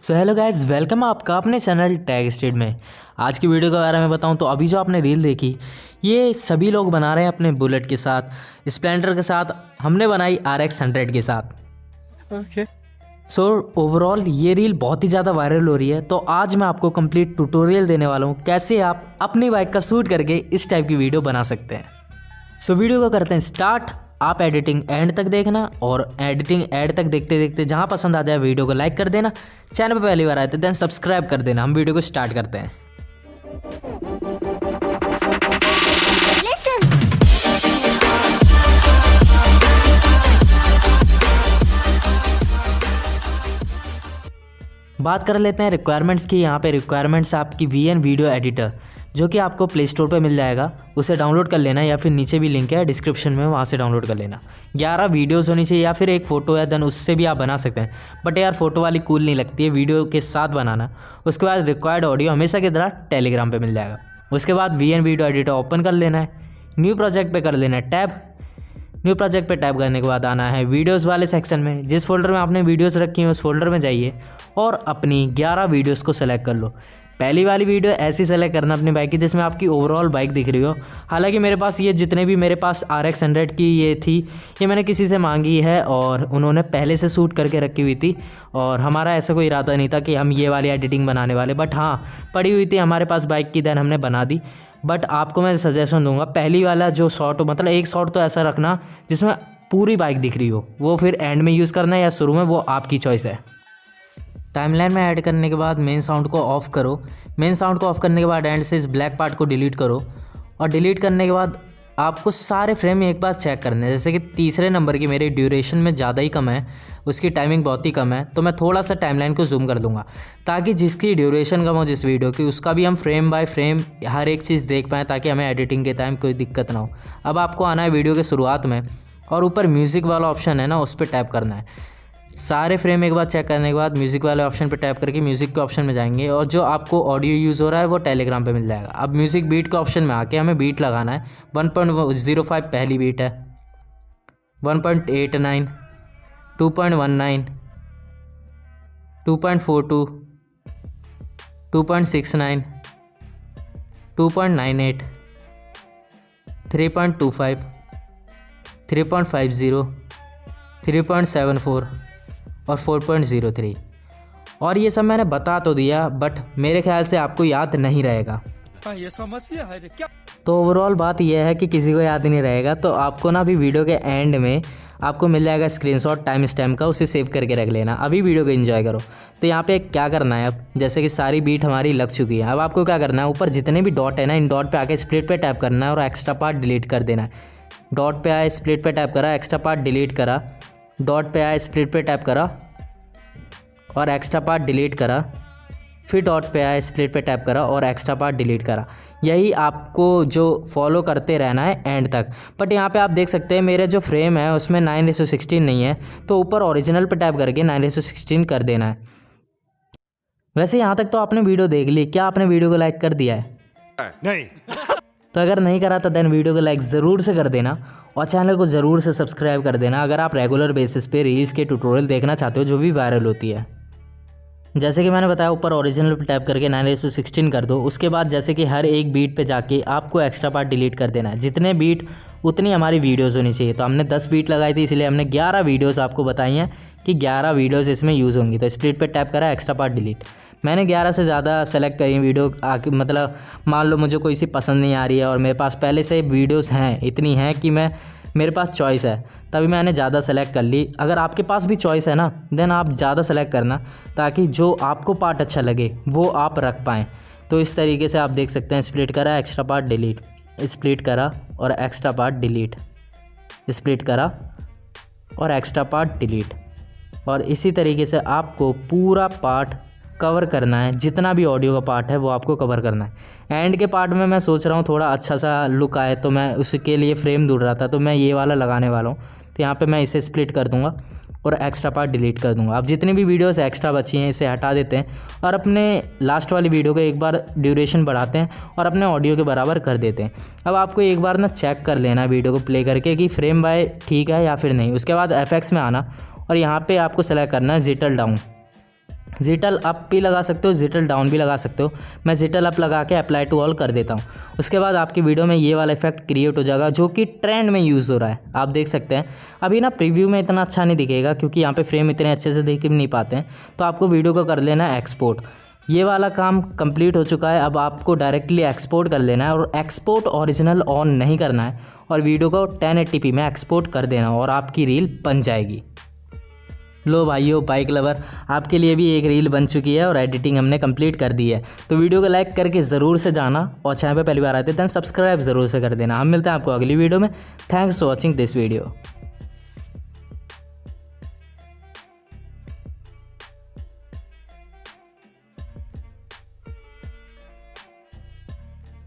So hello guys, welcome आपका अपने channel tag state में। आज की वीडियो के बारे में बताऊं तो अभी जो आपने रील देखी ये सभी लोग बना रहे हैं अपने बुलेट के साथ, स्प्लेंडर के साथ, हमने बनाई RX 100 के साथ। ओके सो ओवरऑल ये रील बहुत ही ज़्यादा वायरल हो रही है। तो आज मैं आपको कंप्लीट ट्यूटोरियल देने वाला हूँ कैसे आप अपनी बाइक का शूट करके इस टाइप की वीडियो बना सकते हैं। सो वीडियो को करते हैं स्टार्ट। आप एडिटिंग एंड तक देखना और एडिटिंग एंड तक देखते देखते जहाँ पसंद आ जाए वीडियो को लाइक कर देना। चैनल पर पहली बार आए तो देन सब्सक्राइब कर देना। हम वीडियो को स्टार्ट करते हैं। बात कर लेते हैं रिक्वायरमेंट्स की। यहाँ पे रिक्वायरमेंट्स आपकी VN वीडियो एडिटर जो कि आपको प्ले स्टोर पे मिल जाएगा, उसे डाउनलोड कर लेना या फिर नीचे भी लिंक है डिस्क्रिप्शन में, वहाँ से डाउनलोड कर लेना। 11 वीडियोज़ होनी चाहिए या फिर एक फ़ोटो है, देन उससे भी आप बना सकते हैं। बट यार फ़ोटो वाली कूल नहीं लगती है, वीडियो के साथ बनाना। उसके बाद रिक्वायर्ड ऑडियो हमेशा की तरह टेलीग्राम पर मिल जाएगा। उसके बाद VN वीडियो एडिटर ओपन कर लेना है, न्यू प्रोजेक्ट पर कर लेना है टैब। न्यू प्रोजेक्ट पे टैप करने के बाद आना है वीडियोस वाले सेक्शन में। जिस फोल्डर में आपने वीडियोस रखी हैं उस फोल्डर में जाइए और अपनी 11 वीडियोस को सेलेक्ट कर लो। पहली वाली वीडियो ऐसी सेलेक्ट करना अपनी बाइक की जिसमें आपकी ओवरऑल बाइक दिख रही हो। हालांकि मेरे पास ये जितने भी मेरे पास RX 100 की ये थी, ये मैंने किसी से मांगी है और उन्होंने पहले से शूट करके रखी हुई थी और हमारा ऐसा कोई इरादा नहीं था कि हम ये वाली एडिटिंग बनाने वाले। बट हाँ, पड़ी हुई थी हमारे पास बाइक की, देन हमने बना दी। बट आपको मैं सजेशन दूंगा पहली वाला जो शॉट हो, मतलब एक शॉट तो ऐसा रखना जिसमें पूरी बाइक दिख रही हो, वो फिर एंड में यूज़ करना है या शुरू में, वो आपकी चॉइस है। टाइमलाइन में ऐड करने के बाद मेन साउंड को ऑफ़ करो। मेन साउंड को ऑफ़ करने के बाद एंड से इस ब्लैक पार्ट को डिलीट करो और डिलीट करने के बाद आपको सारे फ्रेम एक बार चेक करने हैं। जैसे कि तीसरे नंबर की मेरी ड्यूरेशन में ज़्यादा ही कम है, उसकी टाइमिंग बहुत ही कम है, तो मैं थोड़ा सा टाइमलाइन को जूम कर दूंगा ताकि जिसकी ड्यूरेशन कम हो जिस वीडियो की, उसका भी हम फ्रेम बाय फ्रेम हर एक चीज़ देख पाएँ ताकि हमें एडिटिंग के टाइम कोई दिक्कत ना हो। अब आपको आना है वीडियो के शुरुआत में और ऊपर म्यूज़िक वाला ऑप्शन है ना, उस पर टैप करना है। सारे फ्रेम एक बार चेक करने के बाद म्यूज़िक वाले ऑप्शन पे टैप करके म्यूज़िक के ऑप्शन में जाएंगे और जो आपको ऑडियो यूज़ हो रहा है वो टेलीग्राम पे मिल जाएगा। अब म्यूज़िक बीट के ऑप्शन में आके हमें बीट लगाना है। 1.05 पहली बीट है, 1.89, 2.19, 2.42, 2.69, 2.98, 3.25, 3.50, 3.74 और 4.03। और ये सब मैंने बता तो दिया बट मेरे ख्याल से आपको याद नहीं रहेगा। ये समस्या है क्या? तो ओवरऑल बात यह है कि किसी को याद नहीं रहेगा, तो आपको ना अभी वीडियो के एंड में आपको मिल जाएगा स्क्रीनशॉट टाइम स्टैम्प का, उसे सेव करके रख लेना। अभी वीडियो को एंजॉय करो। तो यहाँ पे क्या करना है, अब जैसे कि सारी बीट हमारी लग चुकी है, अब आपको क्या करना है, ऊपर जितने भी डॉट है ना, इन डॉट पे आके स्प्लिट पे टैप करना है और एक्स्ट्रा पार्ट डिलीट कर देना है। डॉट पे आए, स्प्लिट पे टैप करा, एक्स्ट्रा पार्ट डिलीट करा, डॉट पे आए, स्प्लिट पे टैप करा और एक्स्ट्रा पार्ट डिलीट करा, फिर डॉट पे आए, स्प्लिट पे टैप करा और एक्स्ट्रा पार्ट डिलीट करा। यही आपको जो फॉलो करते रहना है एंड तक। बट यहाँ पे आप देख सकते हैं मेरे जो फ्रेम है उसमें 9:16 नहीं है, तो ऊपर ओरिजिनल पे टैप करके 9:16 कर देना है। वैसे यहाँ तक तो आपने वीडियो देख ली, क्या आपने वीडियो को लाइक कर दिया है? नहीं। तो अगर नहीं करा तो देन वीडियो को लाइक ज़रूर से कर देना और चैनल को ज़रूर से सब्सक्राइब कर देना अगर आप रेगुलर बेसिस पे रील्स के ट्यूटोरियल देखना चाहते हो जो भी वायरल होती है। जैसे कि मैंने बताया, ऊपर ओरिजिनल पे टैप करके 9:16 कर दो। उसके बाद जैसे कि हर एक बीट पे जाके आपको एक्स्ट्रा पार्ट डिलीट कर देना है। जितने बीट उतनी हमारी वीडियोज़ होनी चाहिए। तो हमने 10 बीट लगाई थी, इसलिए हमने 11 वीडियोज़ आपको बताई हैं कि 11 वीडियोज़ इसमें यूज़ होंगी। तो स्प्लिट पे टैप करा, एक्स्ट्रा पार्ट डिलीट। मैंने 11 से ज़्यादा सेलेक्ट करी वीडियो आके, मतलब मान लो मुझे कोई सी पसंद नहीं आ रही है और मेरे पास पहले से वीडियोज़ हैं, इतनी हैं कि मेरे पास चॉइस है, तभी मैंने ज़्यादा सेलेक्ट कर ली। अगर आपके पास भी चॉइस है ना, देन आप ज़्यादा सेलेक्ट करना ताकि जो आपको पार्ट अच्छा लगे वो आप रख पाएँ। तो इस तरीके से आप देख सकते हैं, स्प्लिट करा, एक्स्ट्रा पार्ट डिलीट, स्प्लिट करा और एक्स्ट्रा पार्ट डिलीट, स्प्लिट करा और एक्स्ट्रा पार्ट डिलीट। और इसी तरीके से आपको पूरा पार्ट कवर करना है। जितना भी ऑडियो का पार्ट है वो आपको कवर करना है। एंड के पार्ट में मैं सोच रहा हूँ थोड़ा अच्छा सा लुक आए, तो मैं उसके लिए फ्रेम ढूंढ रहा था, तो मैं ये वाला लगाने वाला हूँ। तो यहाँ पे मैं इसे स्प्लिट कर दूँगा और एक्स्ट्रा पार्ट डिलीट कर दूँगा। अब जितनी भी वीडियोस एक्स्ट्रा बची हैं इसे हटा देते हैं और अपने लास्ट वाली वीडियो को एक बार ड्यूरेशन बढ़ाते हैं और अपने ऑडियो के बराबर कर देते हैं। अब आपको एक बार ना चेक कर लेना वीडियो को प्ले करके कि फ्रेम बाय ठीक है या फिर नहीं। उसके बाद FX में आना और यहाँ पे आपको सेलेक्ट करना है जिटर डाउन। जिटल अप भी लगा सकते हो, जिटल डाउन भी लगा सकते हो। मैं जिटल अप लगा के अप्लाई टू ऑल कर देता हूँ। उसके बाद आपकी वीडियो में ये वाला इफेक्ट क्रिएट हो जाएगा जो कि ट्रेंड में यूज़ हो रहा है। आप देख सकते हैं अभी ना प्रीव्यू में इतना अच्छा नहीं दिखेगा क्योंकि यहाँ पे फ्रेम इतने अच्छे से देख नहीं पाते हैं, तो आपको वीडियो को कर लेना है एक्सपोर्ट। ये वाला काम कंप्लीट हो चुका है। अब आपको डायरेक्टली एक्सपोर्ट कर लेना है और एक्सपोर्ट ओरिजिनल ऑन नहीं करना है और वीडियो को 1080p में एक्सपोर्ट कर देना और आपकी रील बन जाएगी। लो भाइयों बाइक लवर, आपके लिए भी एक रील बन चुकी है और एडिटिंग हमने कंप्लीट कर दी है। तो वीडियो को लाइक करके ज़रूर से जाना और चैनल पे पहली बार आते हैं तो सब्सक्राइब ज़रूर से कर देना। हम मिलते हैं आपको अगली वीडियो में। Thanks for watching this video.